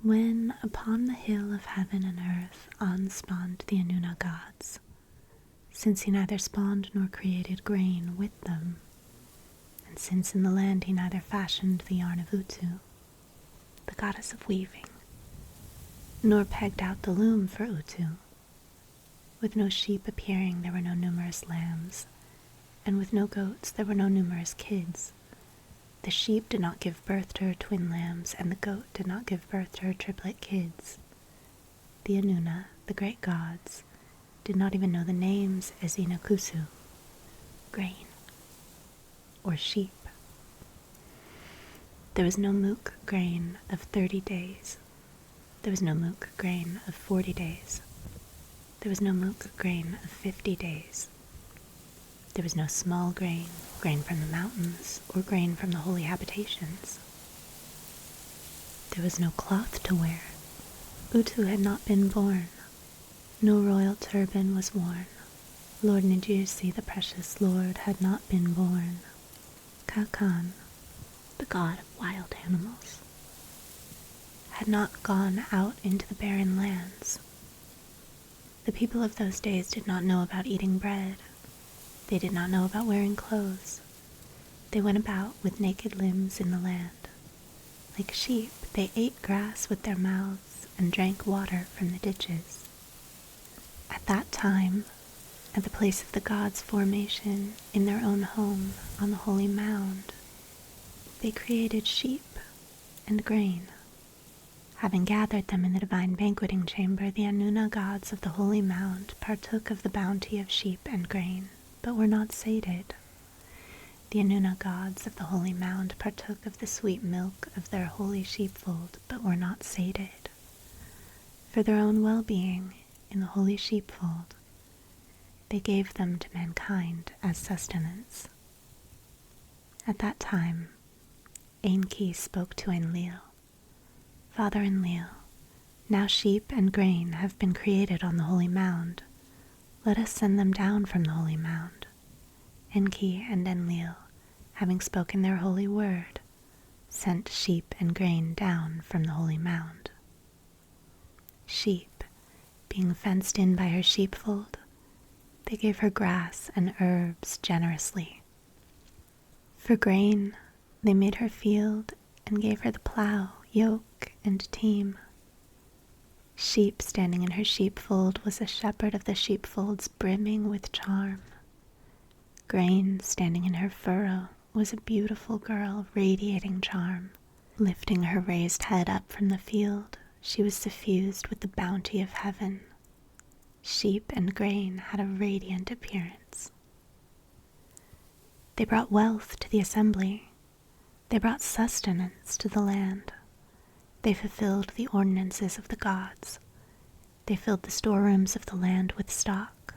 When upon the hill of heaven and earth On spawned the Anuna gods, since he neither spawned nor created grain with them, and since in the land he neither fashioned the yarn of Utu, the goddess of weaving, nor pegged out the loom for Utu, with no sheep appearing there were no numerous lambs, and with no goats there were no numerous kids. The sheep did not give birth to her twin lambs, and the goat did not give birth to her triplet kids. The Anuna, the great gods, did not even know the names Ezina Kusu, grain, or sheep. There was no mook grain of 30 days. There was no mook grain of 40 days. There was no mook grain of 50 days. There was no small grain, grain from the mountains, or grain from the holy habitations. There was no cloth to wear. Utu had not been born. No royal turban was worn. Lord Nijirsi, the precious Lord, had not been born. Kakan, the god of wild animals, had not gone out into the barren lands. The people of those days did not know about eating bread. They did not know about wearing clothes. They went about with naked limbs in the land. Like sheep, they ate grass with their mouths and drank water from the ditches. At that time, at the place of the gods' formation, in their own home on the holy mound, they created sheep and grain. Having gathered them in the divine banqueting chamber, the Anuna gods of the holy mound partook of the bounty of sheep and grain, but were not sated. The Anuna gods of the holy mound partook of the sweet milk of their holy sheepfold, but were not sated. For their own well-being in the holy sheepfold, they gave them to mankind as sustenance. At that time, Enki spoke to Enlil. Father Enlil, now sheep and grain have been created on the holy mound. Let us send them down from the holy mound. Enki and Enlil, having spoken their holy word, sent sheep and grain down from the holy mound. Sheep, being fenced in by her sheepfold, they gave her grass and herbs generously. For grain, they made her field and gave her the plow, yoke, and team. Sheep standing in her sheepfold was a shepherd of the sheepfolds brimming with charm. Grain standing in her furrow was a beautiful girl radiating charm. Lifting her raised head up from the field, she was suffused with the bounty of heaven. Sheep and grain had a radiant appearance. They brought wealth to the assembly. They brought sustenance to the land. They fulfilled the ordinances of the gods. They filled the storerooms of the land with stock.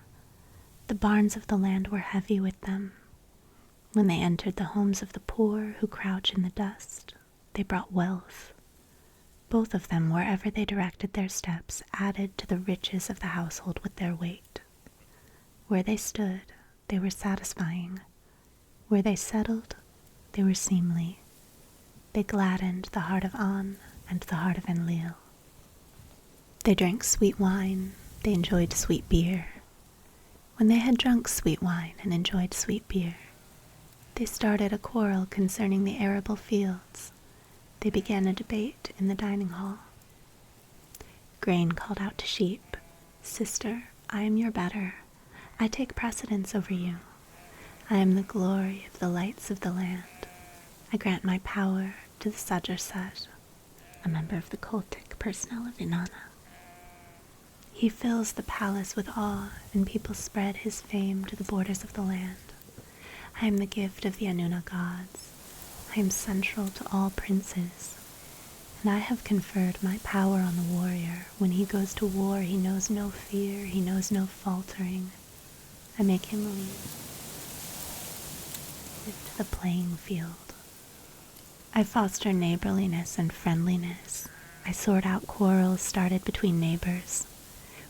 The barns of the land were heavy with them. When they entered the homes of the poor who crouch in the dust, they brought wealth. Both of them, wherever they directed their steps, added to the riches of the household with their weight. Where they stood, they were satisfying. Where they settled, they were seemly. They gladdened the heart of An and the heart of Enlil. They drank sweet wine, they enjoyed sweet beer. When they had drunk sweet wine and enjoyed sweet beer, they started a quarrel concerning the arable fields. They began a debate in the dining hall. Grain called out to sheep, "Sister, I am your better. I take precedence over you. I am the glory of the lights of the land. I grant my power to the Sajarsaj, a member of the cultic personnel of Inanna. He fills the palace with awe, and people spread his fame to the borders of the land. I am the gift of the Anuna gods. I am central to all princes, and I have conferred my power on the warrior. When he goes to war, he knows no fear, he knows no faltering. I make him lead to the playing field. I foster neighborliness and friendliness. I sort out quarrels started between neighbors.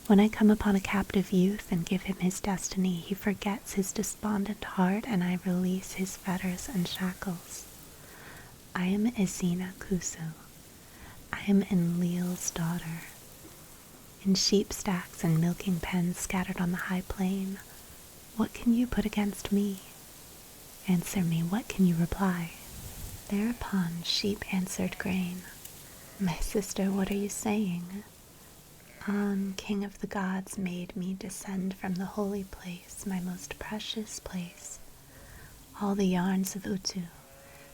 When I come upon a captive youth and give him his destiny, he forgets his despondent heart, and I release his fetters and shackles. I am Ezina Kusu. I am Enlil's daughter. In sheep stacks and milking pens scattered on the high plain, what can you put against me? Answer me, what can you reply? Thereupon sheep answered grain, My sister, what are you saying? On, King of the gods made me descend from the holy place, my most precious place. All the yarns of Utu,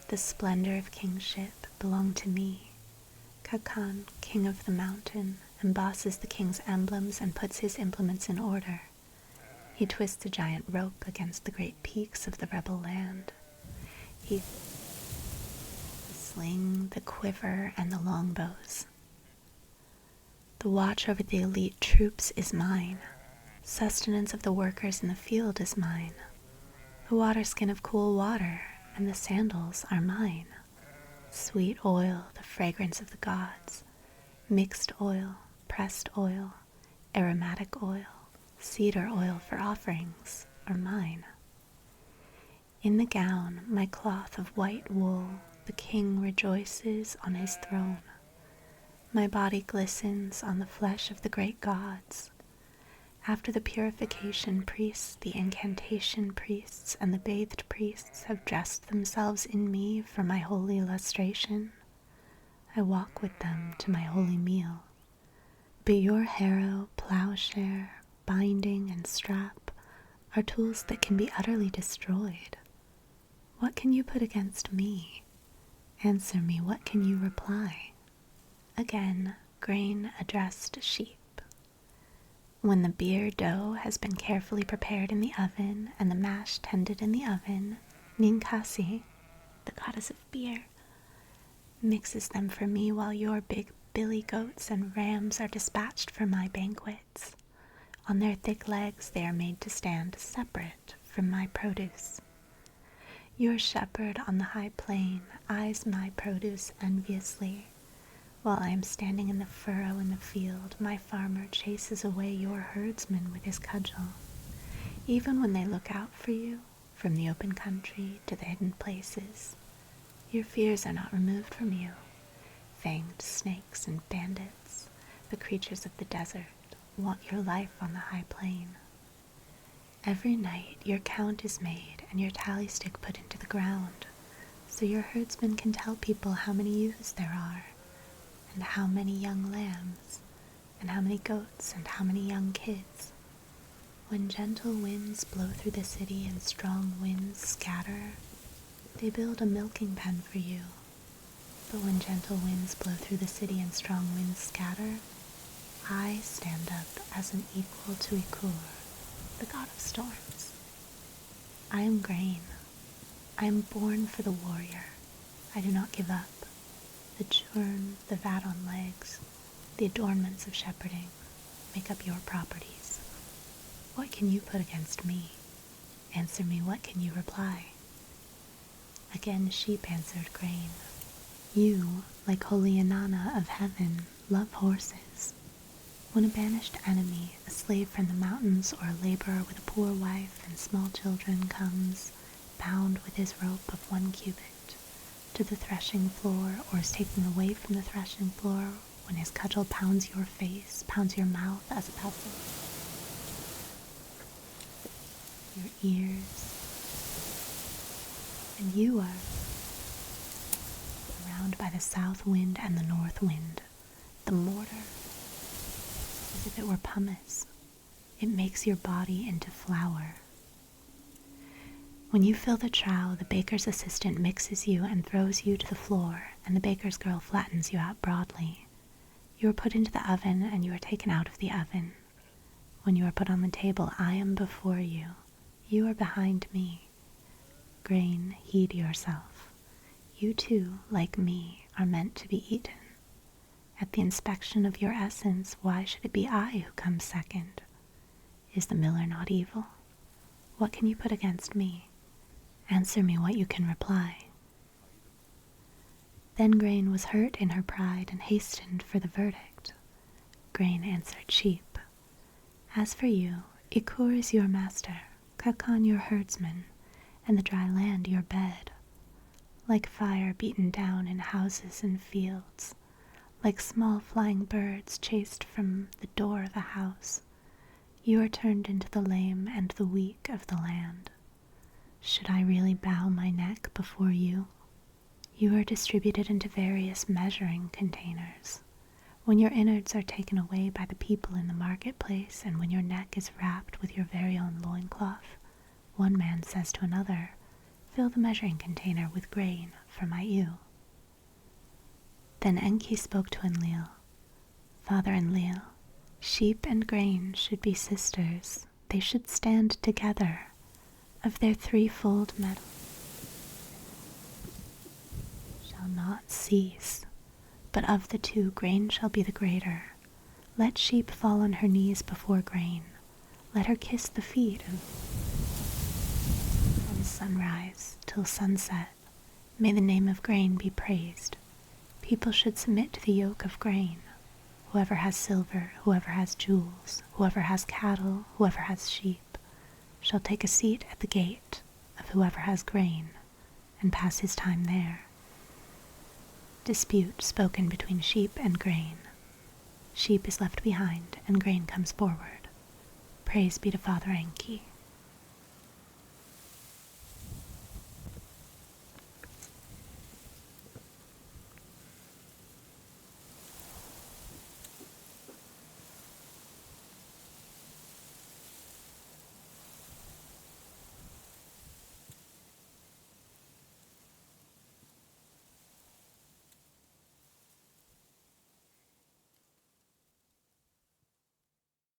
the splendor of kingship, belong to me. Kakan, king of the mountain, embosses the king's emblems and puts his implements in order. He twists a giant rope against the great peaks of the rebel land. He the sling, the quiver, and the longbows. The watch over the elite troops is mine. Sustenance of the workers in the field is mine. The waterskin of cool water and the sandals are mine. Sweet oil, the fragrance of the gods. Mixed oil, pressed oil, aromatic oil, cedar oil for offerings are mine. In the gown, my cloth of white wool, the king rejoices on his throne. My body glistens on the flesh of the great gods. After the purification priests, the incantation priests, and the bathed priests have dressed themselves in me for my holy lustration, I walk with them to my holy meal. But your harrow, plowshare, binding, and strap are tools that can be utterly destroyed. What can you put against me? Answer me, what can you reply? Again, grain addressed sheep. When the beer dough has been carefully prepared in the oven and the mash tended in the oven, Ninkasi, the goddess of beer, mixes them for me while your big billy goats and rams are dispatched for my banquets. On their thick legs they are made to stand separate from my produce. Your shepherd on the high plain eyes my produce enviously. While I am standing in the furrow in the field, my farmer chases away your herdsman with his cudgel. Even when they look out for you, from the open country to the hidden places, your fears are not removed from you. Fanged snakes and bandits, the creatures of the desert, want your life on the high plain. Every night your count is made and your tally stick put into the ground, so your herdsman can tell people how many ewes there are, and how many young lambs, and how many goats, and how many young kids. When gentle winds blow through the city and strong winds scatter, they build a milking pen for you. But when gentle winds blow through the city and strong winds scatter, I stand up as an equal to Ikur, the god of storms. I am grain. I am born for the warrior. I do not give up. The churn, the vat on legs, the adornments of shepherding make up your properties. What can you put against me? Answer me, what can you reply? Again sheep answered grain. You, like holy Inanna of heaven, love horses. When a banished enemy, a slave from the mountains, or a laborer with a poor wife and small children comes, bound with his rope of 1 cubit, to the threshing floor, or is taken away from the threshing floor, when his cudgel pounds your face, pounds your mouth as a pestle, your ears, and you are surrounded by the south wind and the north wind. The mortar, as if it were pumice, it makes your body into flour. When you fill the trough, the baker's assistant mixes you and throws you to the floor, and the baker's girl flattens you out broadly. You are put into the oven, and you are taken out of the oven. When you are put on the table, I am before you. You are behind me. Grain, heed yourself. You too, like me, are meant to be eaten. At the inspection of your essence, why should it be I who comes second? Is the miller not evil? What can you put against me? Answer me what you can reply. Then Grain was hurt in her pride and hastened for the verdict. Grain answered sheep. As for you, Ikur is your master, Kakan your herdsman, and the dry land your bed. Like fire beaten down in houses and fields, Like small flying birds chased from the door of a house, you are turned into the lame and the weak of the land. Should I really bow my neck before you? You are distributed into various measuring containers. When your innards are taken away by the people in the marketplace, and when your neck is wrapped with your very own loincloth, one man says to another, "Fill the measuring container with grain for my ewe." Then Enki spoke to Enlil, "Father Enlil, sheep and grain should be sisters. They should stand together. Of their threefold metal shall not cease, but of the two grain shall be the greater. Let sheep fall on her knees before grain. Let her kiss the feet of from sunrise till sunset. May the name of grain be praised. People should submit to the yoke of grain. Whoever has silver, whoever has jewels, whoever has cattle, whoever has sheep, shall take a seat at the gate of whoever has grain, and pass his time there." Dispute spoken between sheep and grain. Sheep is left behind, and grain comes forward. Praise be to Father Enki.